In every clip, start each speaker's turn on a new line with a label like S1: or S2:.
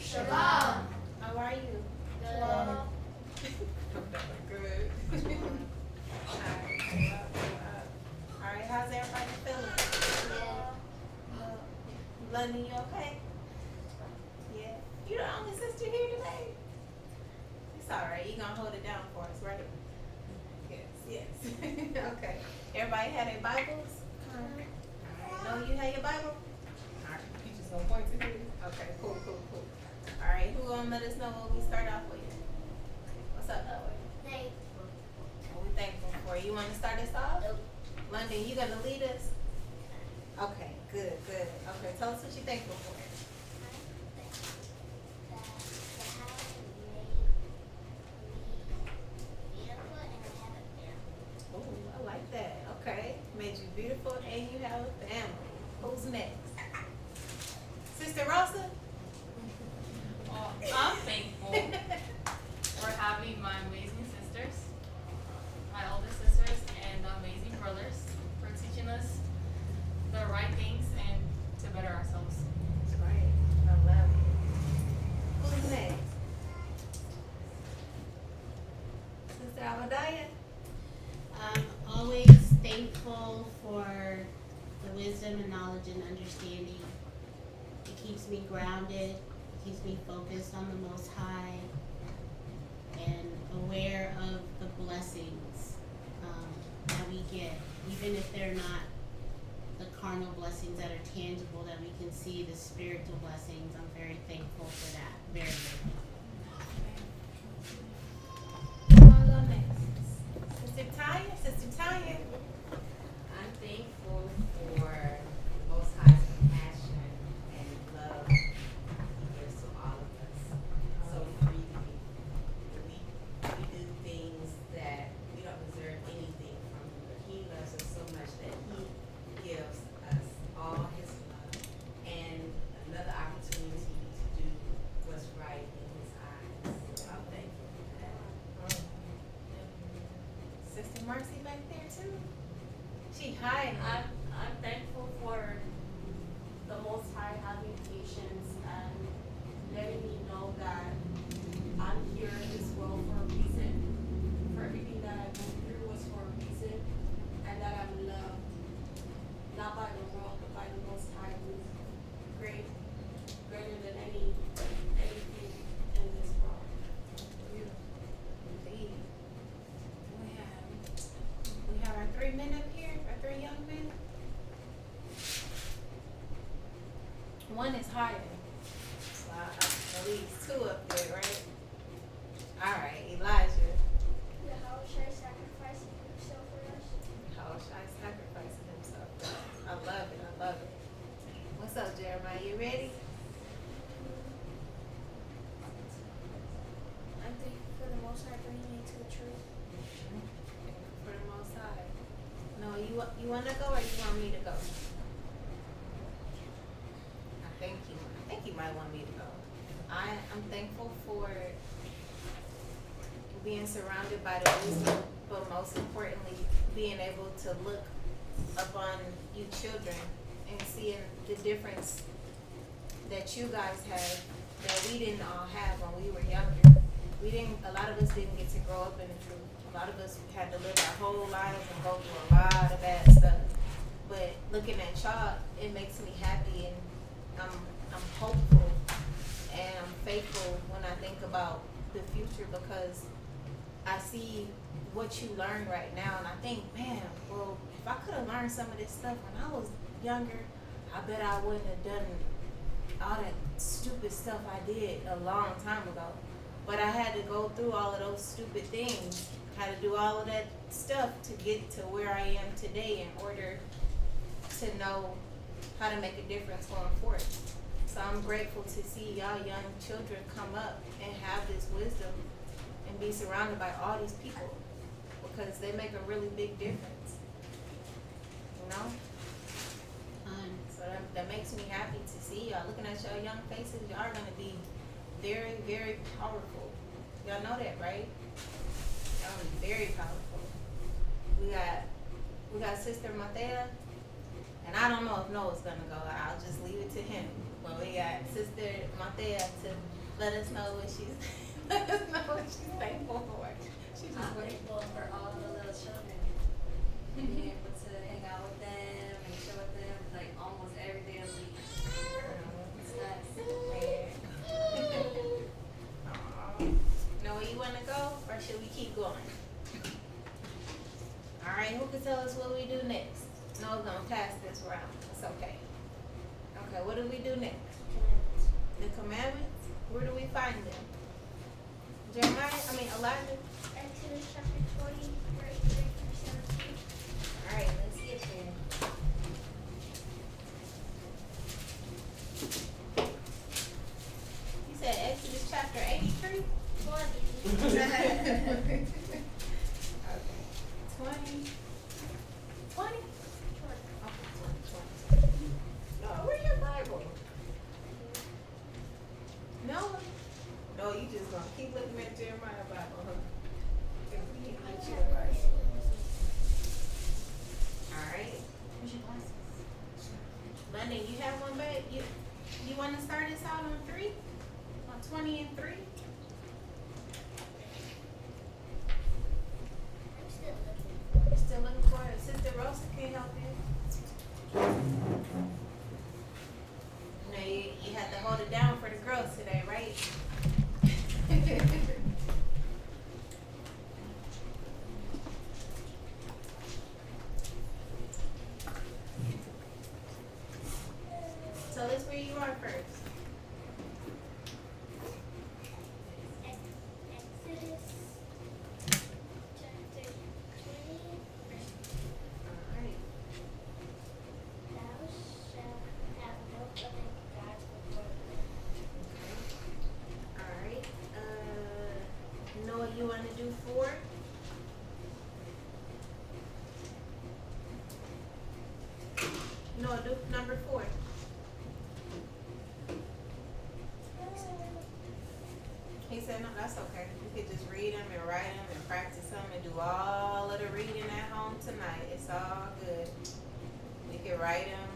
S1: Shalom.
S2: How are you?
S1: Good.
S2: Good. Alright, how's everybody feeling? London, you okay? Yeah. You the only sister here today? It's alright, you gonna hold it down for us, right? Yes. Okay. Everybody had their Bibles? Alright, know you had your Bible? Alright, you just gonna point to it? Okay, cool. Alright, who gonna let us know what we start off with? What's up?
S1: Thankful.
S2: What we thankful for? You wanna start us off?
S1: Nope.
S2: London, you gonna lead us? Okay, good. Okay, tell us what you're thankful for. Oh, I like that. Okay, made you beautiful and you have a family. Who's next? Sister Rosa?
S3: Well, I'm thankful for having my amazing sisters, my older sisters, and amazing brothers for teaching us the right things and to better ourselves.
S2: That's right. I love it. Who's next? Sister Abadiah?
S4: I'm always thankful for the wisdom and knowledge and understanding. It keeps me grounded, it keeps me focused on the Most High, and aware of the blessings that we get, even if they're not the carnal blessings that are tangible, that we can see the spiritual blessings. I'm very thankful for that, very grateful.
S2: Who wanna go next? Sister Tanya?
S5: I'm thankful for the Most High's compassion and love He gives to all of us so freely. We do things that we don't deserve anything from Him, but He loves us so much that He gives us all His love and another opportunity to do what's right in His eyes. So I'm thankful for that.
S2: Sister Mercy back there too? She hiding.
S6: I'm thankful for the Most High having patience and letting me know that I'm here in this world for a reason. For everything that I've been through was for a reason, and that I'm loved, not by the world, but by the Most High, who's greater than anything in this world.
S2: Indeed. We have our 3 men up here, our 3 young men. One is hiding. So at least 2 up there, right? Alright, Elijah.
S1: How should I sacrifice himself for us?
S2: How should I sacrifice himself? I love it. What's up, Jeremiah? You ready?
S1: I'm thankful for the Most High bringing me to the truth.
S2: For the Most High. No, you want to go or you want me to go? I think you might want me to go. I'm thankful for being surrounded by the wisdom, but most importantly, being able to look upon you children and seeing the difference that you guys have that we didn't all have when we were younger. A lot of us didn't get to grow up in the truth. A lot of us had to live our whole lives and go through a lot of bad stuff. But looking at y'all, it makes me happy, and I'm hopeful and I'm faithful when I think about the future, because I see what you learn right now, and I think, man, well, if I could have learned some of this stuff when I was younger, I bet I wouldn't have done all that stupid stuff I did a long time ago. But I had to go through all of those stupid things, had to do all of that stuff to get to where I am today in order to know how to make a difference going forward. So I'm grateful to see y'all young children come up and have this wisdom and be surrounded by all these people, because they make a really big difference. You know? So that makes me happy to see y'all. Looking at y'all young faces, y'all are gonna be very, very powerful. Y'all know that, right? Y'all are very powerful. We got Sister Matea, and I don't know if Noah's gonna go. I'll just leave it to him. But we got Sister Matea to Let us know what she's let us know what she's thankful for. She just
S7: I'm
S2: wait.
S7: thankful for all the little children. Being able to hang out with them and chill with them like almost every day of the week. It's nice.
S2: Know where you wanna go, or should we keep going? Alright, who can tell us what we do next? No, we're gonna pass this round. It's okay. Okay, what do we do next? The commandments? Where do we find them? Elijah?
S1: Exodus chapter 20, verse 3 through 17.
S2: Alright, let's get there. You said Exodus chapter 83?
S1: 20.
S2: Okay. 20. 20? No, where's your Bible? No. No, you just gonna keep looking at Jeremiah Bible, huh? Alright.
S4: Where's your glasses?
S2: London, you have one back? You wanna start us out on 3? On 20 and 3?
S1: I'm still looking.
S2: Still looking for it. Sister Rosa can't help you. No, you had to hold it down for the girls today, right? So let's where you are first.
S1: Exodus chapter 20, verse
S2: Alright.
S1: Thou shalt have no other gods before me.
S2: Alright. Know what you wanna do 4? No, do number 4. He said, no, that's okay. You could just read them and write them and practice them and do all of the reading at home tonight. It's all good. You can write them.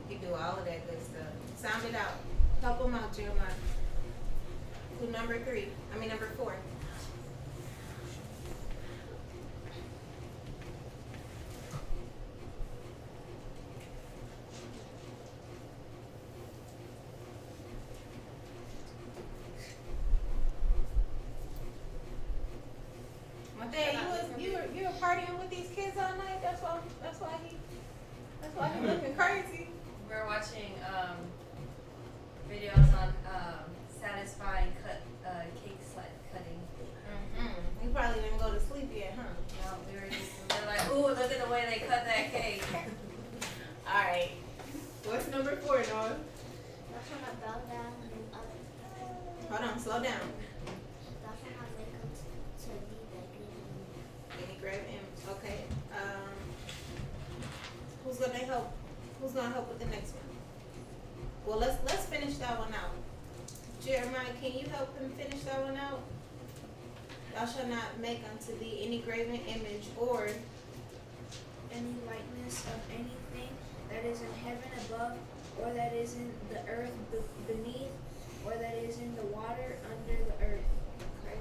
S2: You can do all of that good stuff. Sound it out. Help them out, Jeremiah. Do number 4. Mateo, you were partying with these kids all night. That's why he looking crazy.
S7: We're watching videos on satisfying cake cutting.
S2: You probably didn't go to sleep yet, huh?
S7: No, they're like, ooh, look at the way they cut that cake.
S2: All right. What's number 4, Noah?
S1: Thou shalt not bow down and other.
S2: Hold on, slow down.
S1: Thou shalt not make unto thee thy good
S2: Any grave image. Okay. Who's gonna help? Who's gonna help with the next one? Well, let's finish that one out. Jeremiah, can you help him finish that one out? Thou shalt not make unto thee any graven image or
S8: any likeness of anything that is in heaven above, or that is in the earth beneath, or that is in the water under the earth. Okay.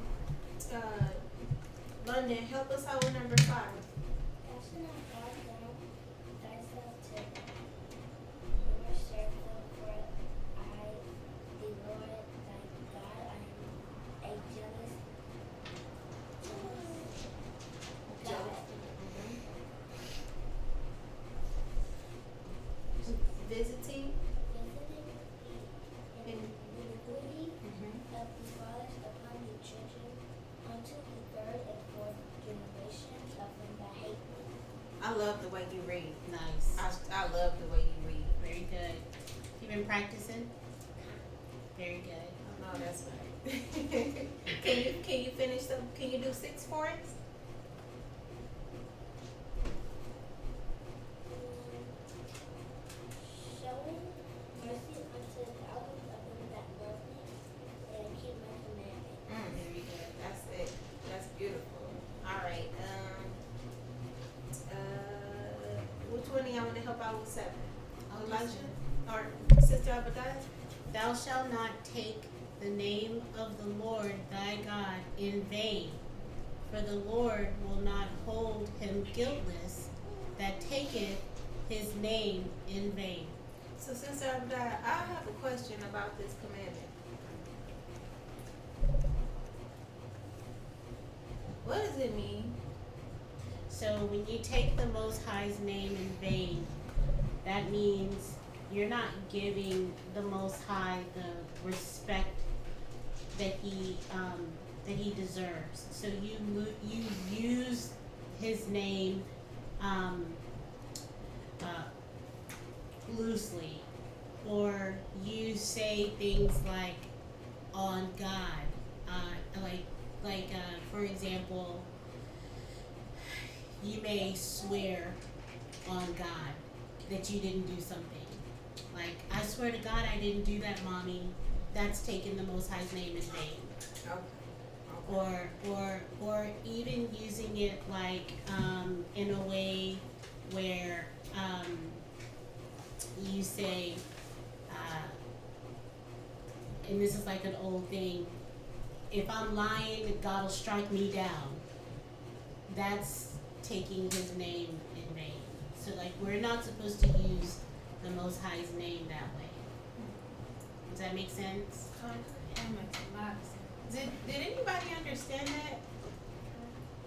S2: London, help us out with number 5.
S1: Thou shalt not bow down thyself to them, nor serve them, for I, the Lord thy God, I am a jealous God.
S2: Visiting.
S1: Visiting iniquity of the fathers upon the children unto the third and fourth generations of them that hate me.
S2: I love the way you read.
S4: Nice.
S2: I love the way you read.
S4: Very good. You been practicing? Very good.
S2: Oh, that's right. Can you finish them? Can you do 6 for us?
S1: Showing mercy unto thousands of them that love me and keep my commandments.
S4: Very good.
S2: That's it. That's beautiful. All right. Which one do y'all want to help out with 7? Elijah or Sister Abadiah?
S4: Thou shalt not take the name of the Lord thy God in vain, for the Lord will not hold him guiltless that taketh his name in vain.
S2: So since I've died, I have a question about this commandment. What does it mean?
S4: So when you take the Most High's name in vain, that means you're not giving the Most High the respect that he deserves. So you use his name loosely, or you say things like on God, for example, you may swear on God that you didn't do something. Like, I swear to God I didn't do that, mommy. That's taking the Most High's name in vain.
S2: Okay.
S4: Or even using it like in a way where you say, and this is like an old thing, if I'm lying, God will strike me down. That's taking his name in vain. So like, we're not supposed to use the Most High's name that way. Does that make sense?
S3: That makes a lot of sense.
S2: Did anybody understand that?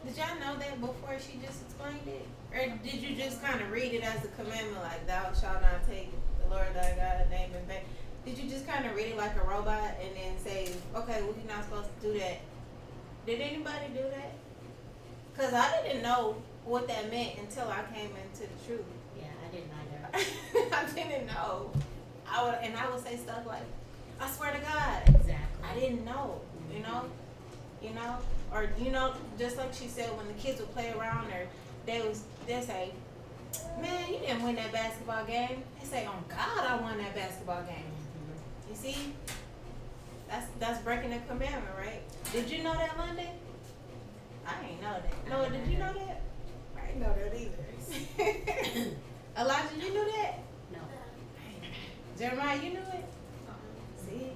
S2: Did y'all know that before she just explained it? Or did you just kind of read it as a commandment, like, thou shalt not take the Lord thy God's name in vain? Did you just kind of read it like a robot and then say, okay, well, you're not supposed to do that? Did anybody do that? Because I didn't know what that meant until I came into the truth.
S4: Yeah, I didn't either.
S2: I didn't know. I would say stuff like, I swear to God.
S4: Exactly.
S2: I didn't know, you know, or just like she said, when the kids would play around, or they say, man, you didn't win that basketball game. They say, on God, I won that basketball game. You see, that's breaking the commandment, right? Did you know that, London? I ain't know that. Noah, did you know that? I didn't know that either. Elijah, you knew that?
S4: No.
S2: Jeremiah, you knew it? See?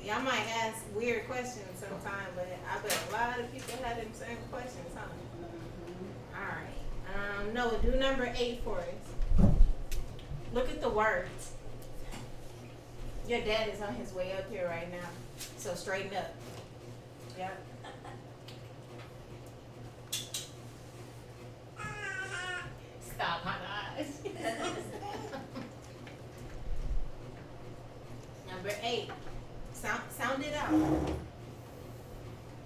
S2: Y'all might ask weird questions sometime, but I bet a lot of people had them same questions, huh? Alright. Noah, do number 8 for us. Look at the words. Your dad is on his way up here right now, so straighten up. Yep. Stop my eyes. Number 8. Sound it out.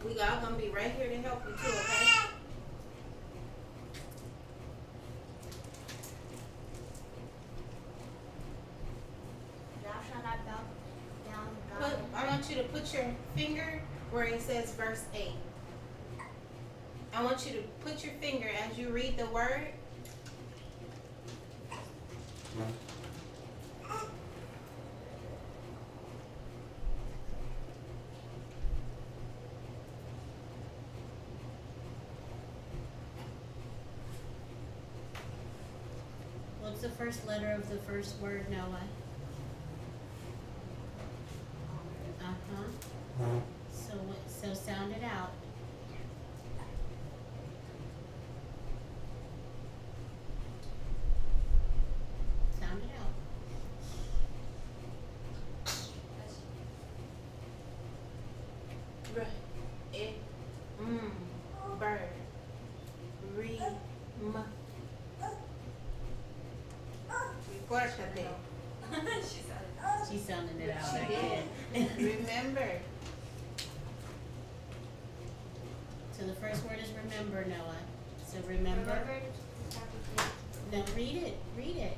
S2: We all gonna be right here to help you too, okay?
S1: Thou shalt not bow down God.
S2: I want you to put your finger where it says verse 8. I want you to put your finger as you read the word.
S4: What's the first letter of the first word, Noah? Uh-huh. So sound it out. Sound it out.
S2: Bird. Re. M. Repórtate.
S7: She said it.
S4: She sounded it out.
S2: She did. Remember.
S4: So the first word is remember, Noah. So remember.
S1: Remember the Sabbath day.
S4: Now read it. Read it.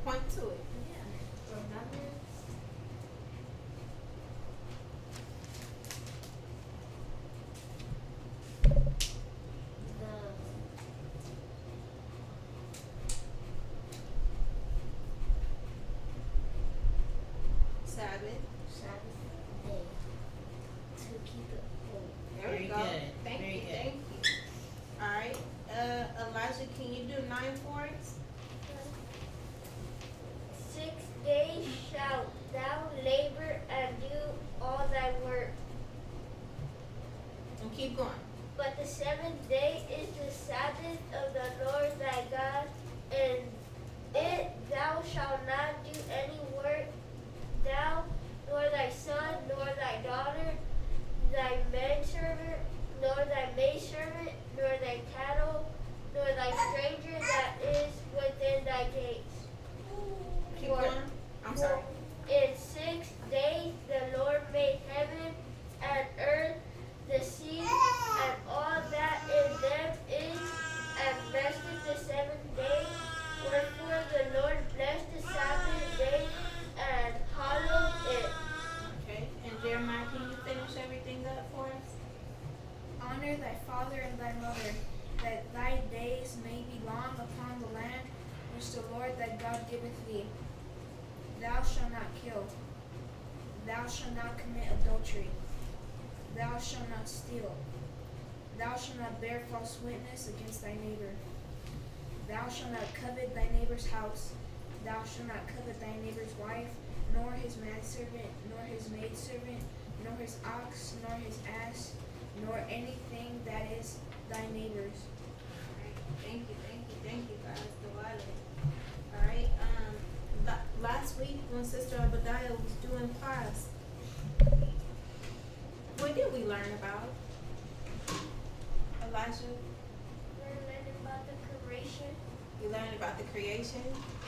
S2: Point to it.
S1: Yeah. Remember
S2: Sabbath.
S1: Sabbath day to keep it holy.
S2: There we
S4: Very
S2: go.
S4: good.
S2: Thank
S4: Very
S2: you.
S4: good.
S2: Thank you. All right. Elijah, can you do 9 for us?
S1: 6 days shalt thou The seventh day is the Sabbath of the Lord thy God, and it thou shalt not do any work, thou, nor thy son, nor thy daughter, thy manservant, nor thy maidservant, nor thy cattle, nor thy stranger that is within thy gates.
S2: Keep
S1: For-
S2: going. I'm sorry.
S1: In 6 days the Lord made heaven and earth, the sea, and all that in them is, and rested the seventh day. Wherefore the Lord blessed the Sabbath day and hallowed it.
S2: Okay. And Jeremiah, can you finish everything up for us?
S8: Honor thy father and thy mother, that thy days may be long upon the land which the Lord thy God giveth thee. Thou shalt not kill. Thou shalt not commit adultery. Thou shalt not steal. Thou shalt not bear false witness against thy neighbor. Thou shalt not covet thy neighbor's house. Thou shalt not covet thy neighbor's wife, nor his manservant, nor his maidservant, nor his ox, nor his ass, nor anything that is thy neighbor's.
S2: Alright, thank you guys, Delilah. Alright, last week when Sister Obadiah was doing class, what did we learn about? Elijah,
S1: We're learning about the creation.
S2: we learned about the creation.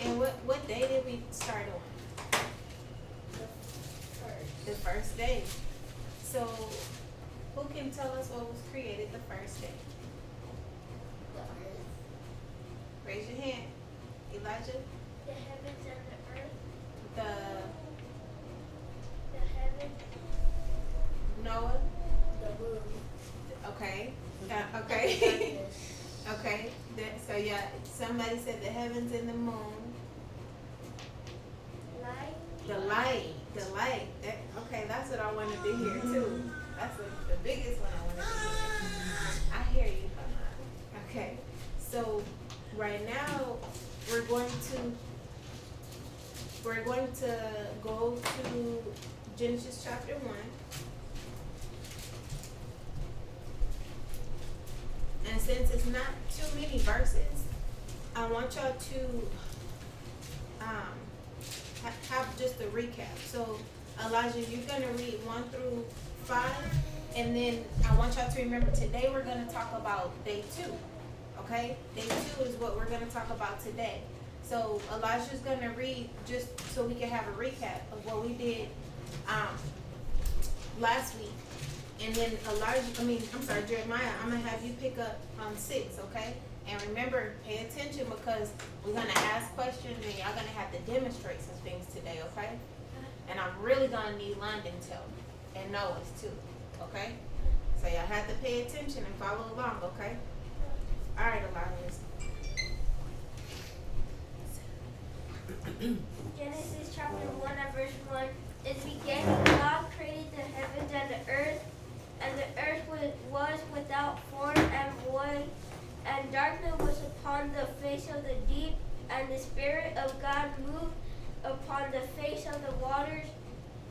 S2: And what day did we start on? The first day. So, who can tell us what was created the first day?
S1: The earth,
S2: Raise your hand. Elijah,
S1: the heavens and the earth,
S2: the
S1: heaven,
S2: Noah,
S1: the moon,
S2: okay,
S1: the
S2: okay,
S1: darkness.
S2: okay. So yeah, somebody said the heavens and the moon,
S1: Light,
S2: the light. Okay, that's what I wanted to hear too. That's the biggest one I wanted to hear. I hear you, Mama. Okay, so right now we're going to go to Genesis chapter 1. And since it's not too many verses, I want y'all to have just a recap. So Elijah, you're gonna read 1 through 5, and then I want y'all to remember today we're gonna talk about day 2. Okay? Day 2 is what we're gonna talk about today. So Elijah's gonna read just so we can have a recap of what we did last week. And then Jeremiah, I'm gonna have you pick up on 6, okay? And remember, pay attention because we're gonna ask questions and y'all gonna have to demonstrate some things today, okay? And I'm really gonna need London's help and Noah's too, okay? So y'all have to pay attention and follow along, okay? All right, Elijah.
S1: Genesis chapter 1 and verse 1. In the beginning God created the heavens and the earth was without form and void, and darkness was upon the face of the deep, and the Spirit of God moved upon the face of the waters.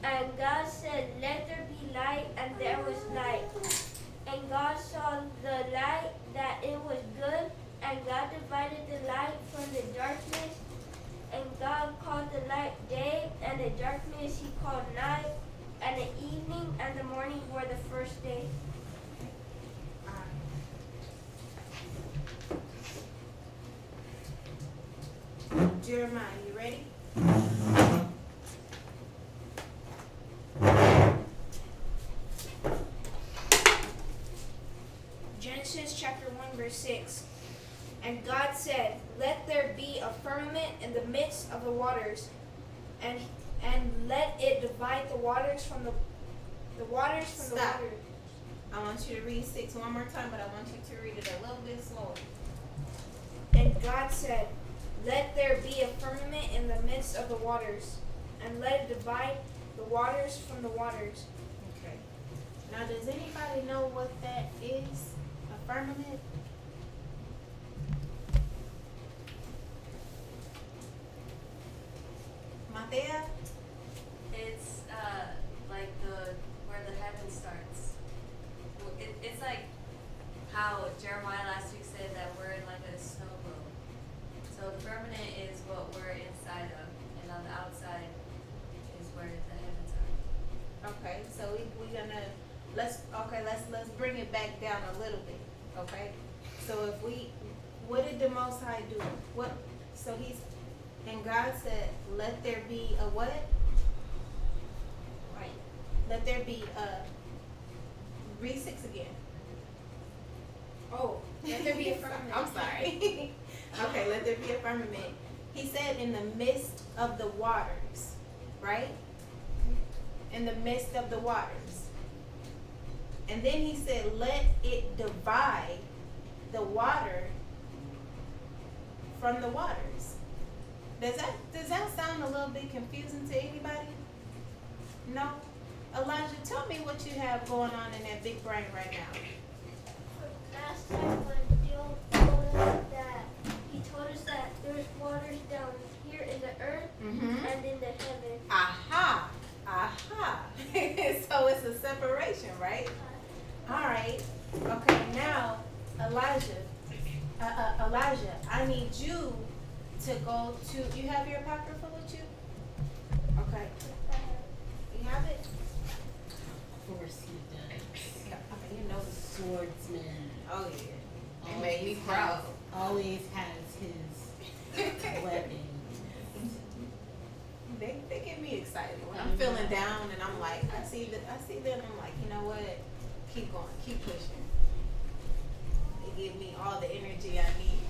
S1: And God said, let there be light, and there was light. And God saw the light that it was good, and God divided the light from the darkness. And God called the light day, and the darkness he called night. And the evening and the morning were the first day.
S2: Jeremiah, you ready?
S8: Genesis chapter 1 verse 6. And God said, let there be a firmament in the midst of the waters, and let it divide the waters from the waters from
S2: Stop.
S8: the waters.
S2: I want you to read 6 one more time, but I want you to read it a little bit slower.
S8: And God said, let there be a firmament in the midst of the waters, and let it divide the waters from the waters.
S2: Okay. Now, does anybody know what that is? A firmament? Matea?
S7: It's like where the heaven starts. It's like how how Jeremiah last week said that we're in like a snow globe. So the firmament is what we're inside of, and on the outside is where the heavens are.
S2: Okay, so we gonna let's bring it back down a little bit. Okay, so if what did the Most High do? And God said, let there be a what?
S7: Right.
S2: Let there be a, read 6 again.
S8: Oh, let there be a firmament.
S2: I'm sorry. Okay, let there be a firmament. He said in the midst of the waters, right? In the midst of the waters. And then he said, let it divide the water from the waters. Does that sound a little bit confusing to anybody? No? Elijah, tell me what you have going on in that big brain right now.
S1: Last time when Joe told us that, he told us that there's waters down here in the earth
S2: Mm-hmm.
S1: and in the heaven.
S2: Aha. So it's a separation, right? All right. Okay, now, Elijah, I need you to go to, you have your apocrypha with you? Okay. You have it?
S4: Of course he does.
S2: Okay, you know the
S4: Swordsman.
S2: Oh, yeah. You
S4: Always
S2: made me
S4: has-
S2: proud.
S4: Always has his weapon.
S2: They get me excited when I'm feeling down and I'm like, I see them, I'm like, you know what? Keep going, keep pushing. They give me all the energy I need.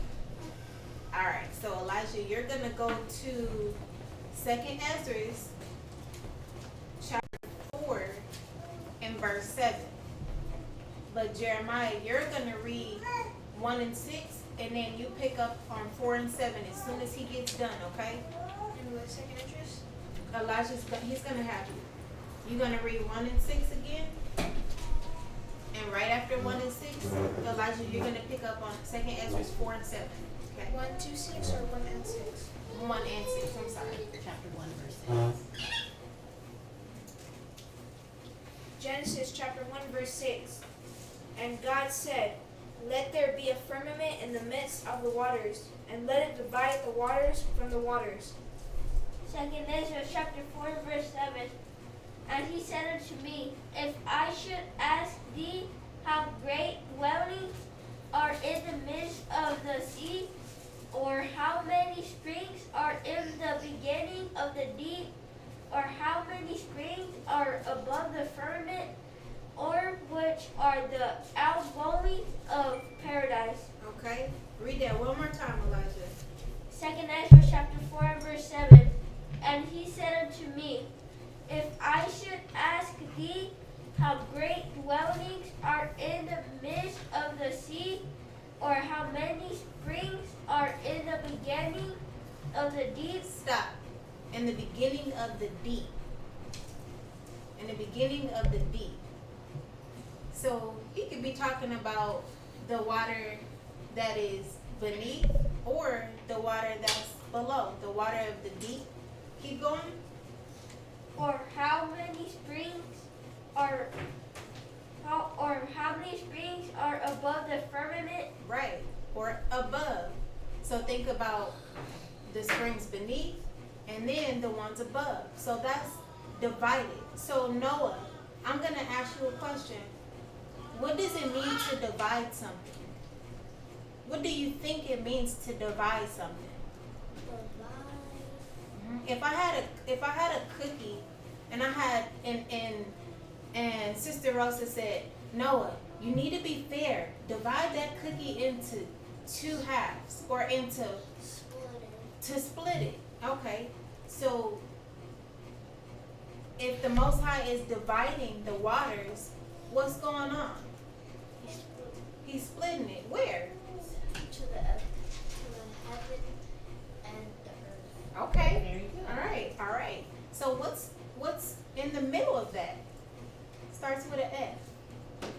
S2: All right, so Elijah, you're gonna go to 2nd Ezra, chapter 4, and verse 7. But Jeremiah, you're gonna read 1 and 6, and then you pick up on 4 and 7 as soon as he gets done, okay?
S8: And with second interest?
S2: He's gonna have you. You're gonna read 1 and 6 again. And right after 1 and 6, Elijah, you're gonna pick up on 2nd Ezra 4 and 7. Okay?
S8: 1, 2, 6 or 1 and 6?
S2: 1 and 6, I'm sorry.
S4: Chapter 1, verse 6.
S8: Genesis chapter 1 verse 6. And God said, let there be a firmament in the midst of the waters, and let it divide the waters from the waters.
S1: Second Ezra chapter 4 verse 7. And he said unto me, if I should ask thee how great dwellings are in the midst of the sea, or how many springs are in the beginning of the deep, or how many springs are above the firmament, or which are the outgoings of paradise.
S2: Okay? Read that one more time, Elijah.
S1: Second Ezra chapter 4 verse 7. And he said unto me, if I should ask thee how great dwellings are in the midst of the sea, or how many springs are in the beginning of the deep.
S2: Stop. In the beginning of the deep. In the beginning of the deep. So he could be talking about the water that is beneath or the water that's below. The water of the deep. Keep going.
S1: Or how many springs are above the firmament.
S2: Right. Or above. So think about the springs beneath and then the ones above. So that's divided. So Noah, I'm going to ask you a question. What does it mean to divide something? What do you think it means to divide something? If I had a cookie and I had and Sister Rosa said, Noah, you need to be fair. Divide that cookie into 2 halves or into split it. Okay. So if the Most High is dividing the waters, what's going on? He's splitting it. Where?
S1: To the heaven and the earth.
S2: Okay.
S4: Very good.
S2: All right. So what's in the middle of that? Starts with an F.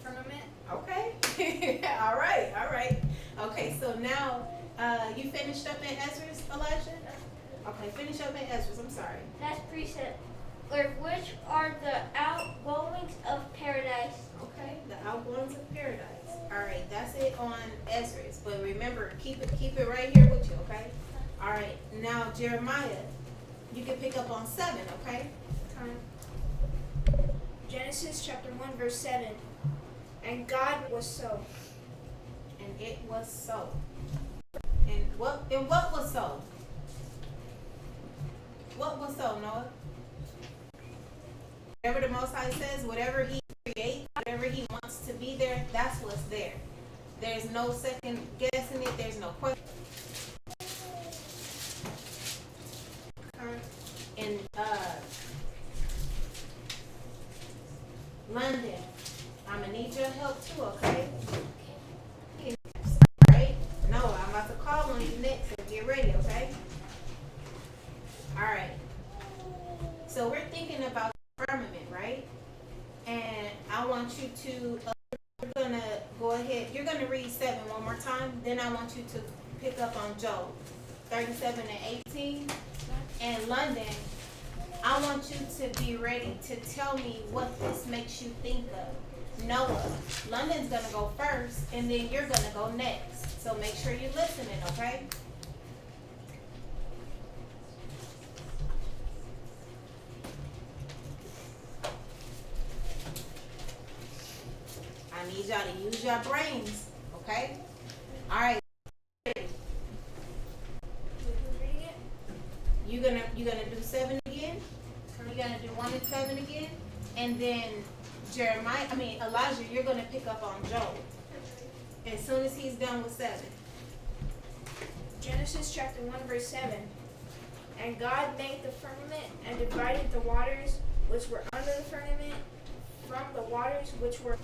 S8: Firmament.
S2: Okay. All right. Okay, so now you finished up in Ezra's, Elijah? Okay, finish up in Ezra's. I'm sorry.
S1: That's precept. or which are the outgoings of paradise.
S2: Okay, the outgoings of paradise. All right, that's it on Ezra's. But remember, keep it right here with you, okay? All right, now Jeremiah, you can pick up on 7, okay?
S8: Genesis chapter 1 verse 7. And God was so.
S2: And it was so. And what was so? What was so, Noah? Whatever the Most High says, whatever He creates, whatever He wants to be there, that's what's there. There's no second guessing it. There's no question. In London, I'm gonna need your help too, okay? Alright? No, I'm about to call on you next, so get ready, okay? Alright. So we're thinking about the firmament, right? And I want you to, we're gonna go ahead, you're gonna read 7 one more time, then I want you to pick up on Job 37 and 18. And London, I want you to be ready to tell me what this makes you think of. Noah, London's gonna go first, and then you're gonna go next. So make sure you're listening, okay? I need y'all to use your brains, okay? All right. You're gonna do 7 again. You're gonna do 1 and 7 again, and then Elijah, you're gonna pick up on Job as soon as he's done with 7.
S8: Genesis chapter 1 verse 7. And God made the firmament and divided the waters which were under the firmament from the waters which were.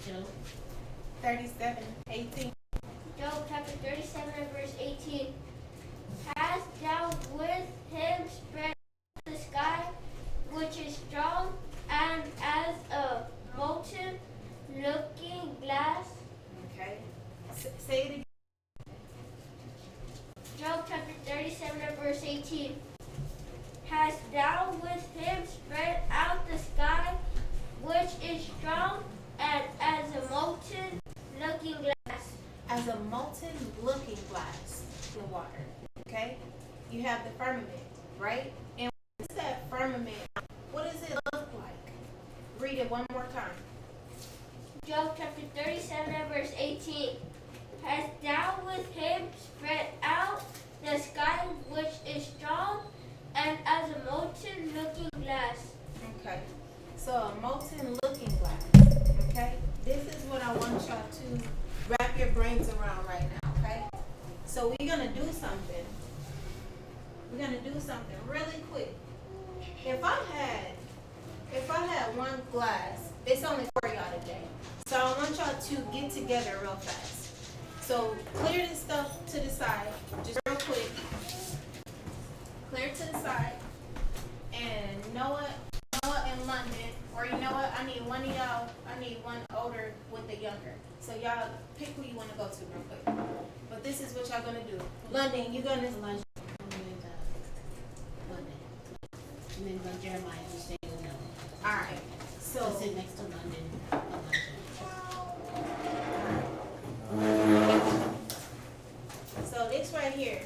S4: Job
S2: 37:18.
S1: Job chapter 37 and verse 18. Hast thou with him spread the sky, which is strong, and as a molten looking glass?
S2: Okay. Say it again.
S1: Job chapter 37 and verse 18. Hast thou with him spread out the sky, which is strong, and as a molten looking glass?
S2: As a molten looking glass in the water. Okay? You have the firmament, right? And what is that firmament? What does it look like? Read it one more time.
S1: Job chapter 37 and verse 18. Hast thou with him spread out the sky, which is strong, and as a molten looking glass?
S2: Okay. So a molten looking glass. Okay? This is what I want y'all to wrap your brains around right now, okay? So we're gonna do something. We're gonna do something really quick. If I had one glass, it's only for y'all today. So I want y'all to get together real fast. So clear this stuff to the side, just real quick. Clear to the side. And Noah and London, or you know what? I need one of y'all. I need one older with the younger. So y'all pick who you want to go to real quick. But this is what y'all gonna do. London, you gonna.
S4: Elijah and London. And then Jeremiah, you stay with Noah.
S2: All right. So
S4: Sit next to London, Elijah.
S2: So this right here,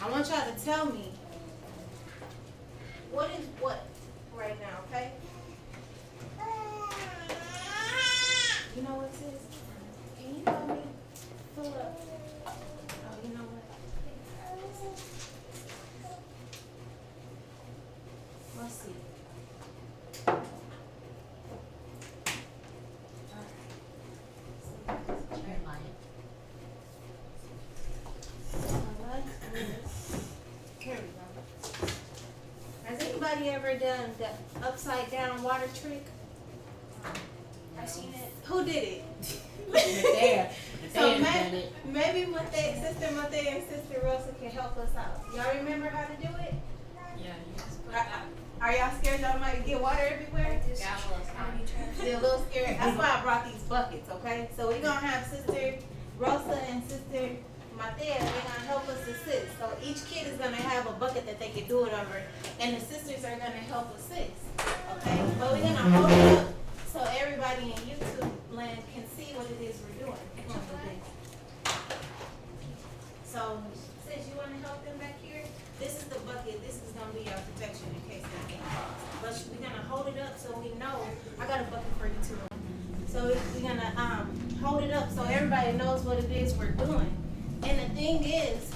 S2: I want y'all to tell me what is what right now, okay? You know what this is? Can you help me pull up? Oh, you know what? Let's see.
S4: Jeremiah.
S2: Here we go. Has anybody ever done the upside down water trick?
S8: I seen it.
S2: Who did it?
S4: There.
S2: So
S4: There, done it.
S2: maybe Sister Mateo and Sister Rosa can help us out. Y'all remember how to do it?
S3: Yeah, you just put that.
S2: Are y'all scared y'all might get water everywhere?
S8: Just
S3: Yeah, well, it's
S8: how many times?
S2: They're a little scared. That's why I brought these buckets, okay? So we're gonna have Sister Rosa and Sister Matea, they're gonna help us assist. So each kid is gonna have a bucket that they can do it over, and the sisters are gonna help assist. Okay? But we're gonna hold it up so everybody in YouTube land can see what it is we're doing. Come on, baby. So, sis, you wanna help them back here? This is the bucket. This is gonna be our protection in case anything falls. But we're gonna hold it up so we know. I got a bucket for you too. So we're gonna hold it up so everybody knows what it is we're doing. And the thing is,